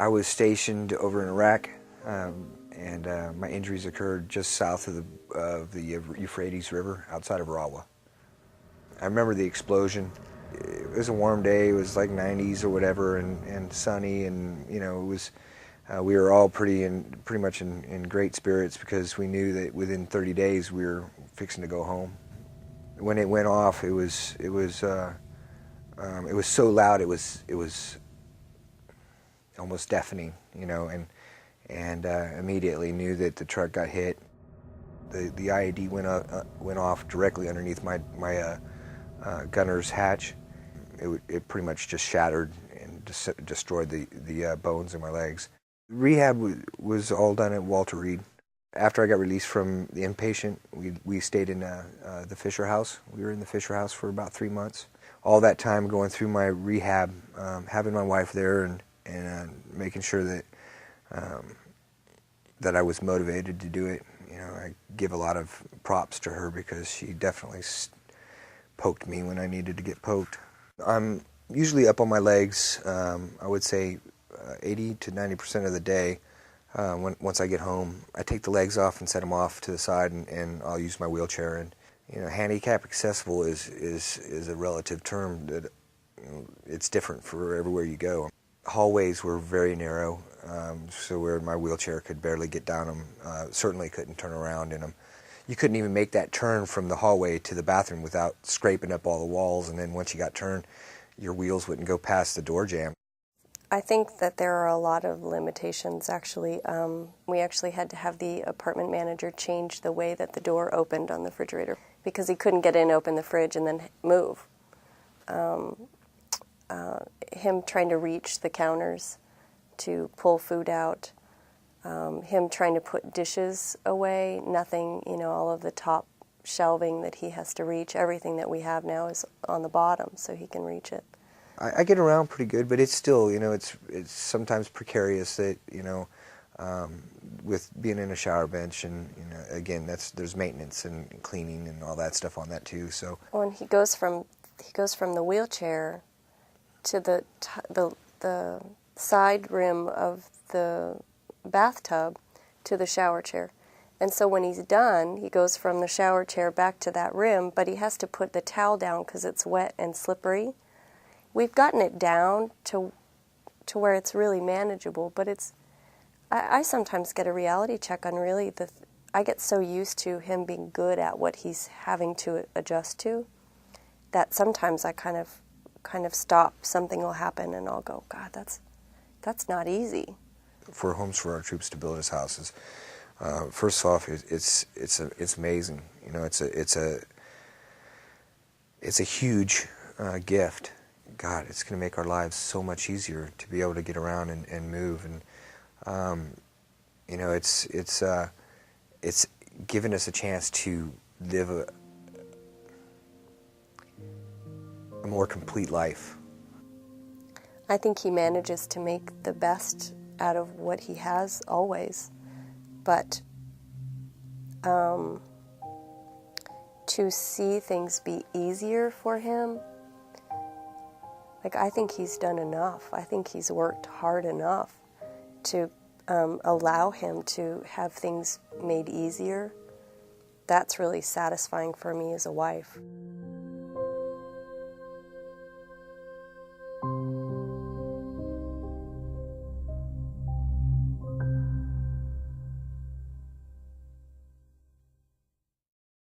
I was stationed over in Iraq, and my injuries occurred just south of the Euphrates River, outside of Rawa. I remember the explosion. It was a warm day. It was like 90s or whatever, and sunny, and it was. We were all pretty much in great spirits because we knew that within 30 days we were fixing to go home. When it went off, it was so loud. It was almost deafening, and immediately knew that the truck got hit. The IED went off directly underneath my gunner's hatch. It pretty much just shattered and destroyed the bones in my legs. Rehab was all done at Walter Reed. After I got released from the inpatient, we stayed in the Fisher House. We were in the Fisher House for about 3 months. All that time going through my rehab, having my wife there and making sure that that I was motivated to do it. I give a lot of props to her because she definitely poked me when I needed to get poked. I'm usually up on my legs, I would say 80 to 90% of the day. Once I get home, I take the legs off and set them off to the side, and I'll use my wheelchair. And handicap accessible is a relative term that it's different for everywhere you go. Hallways were very narrow, so where my wheelchair could barely get down them. Certainly couldn't turn around in them. You couldn't even make that turn from the hallway to the bathroom without scraping up all the walls, and then once you got turned, your wheels wouldn't go past the door jamb. I think that there are a lot of limitations, actually. We actually had to have the apartment manager change the way that the door opened on the refrigerator because he couldn't get in, open the fridge, and then move. Him trying to reach the counters to pull food out, him trying to put dishes away, nothing, all of the top shelving that he has to reach, everything that we have now is on the bottom so he can reach it. I get around pretty good, but it's still, it's sometimes precarious that, with being in a shower bench, and again, there's maintenance and cleaning and all that stuff on that too. So when he goes from the wheelchair to the side rim of the bathtub to the shower chair, and so when he's done, he goes from the shower chair back to that rim, but he has to put the towel down because it's wet and slippery. We've gotten it down to where it's really manageable, but I sometimes get a reality check on really I get so used to him being good at what he's having to adjust to that sometimes I kind of stop. Something will happen and I'll go, God, that's not easy. For Homes for Our Troops to build his houses, first off, it's amazing. It's a huge gift. God, it's going to make our lives so much easier to be able to get around and move, and it's given us a chance to live a more complete life. I think he manages to make the best out of what he has always, but to see things be easier for him, I think he's done enough. I think he's worked hard enough to allow him to have things made easier. That's really satisfying for me as a wife.